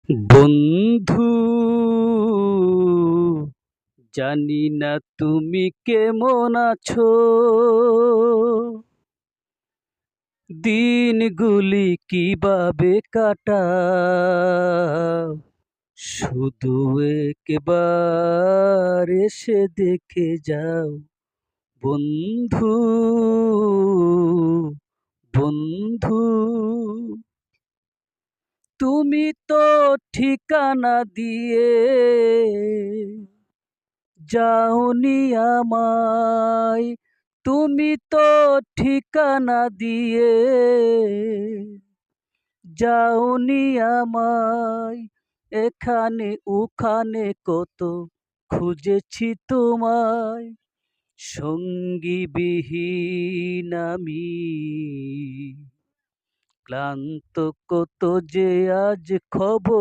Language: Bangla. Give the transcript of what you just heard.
বন্ধু, জানি না তুমি কেমন আছো। দিনগুলি কিভাবে কাটাও, শুধু একবার এসে দেখে যাও। বন্ধু, বন্ধু, তুমি তো ঠিকানা দিয়ে যাওনি আমায়। তুমি তো ঠিকানা দিয়ে যাওনি আমায়। এখানে ওখানে কত খুঁজেছি তোমায়, সঙ্গীবিহীন আমি ক্লান্ত, কত যে আজ খবর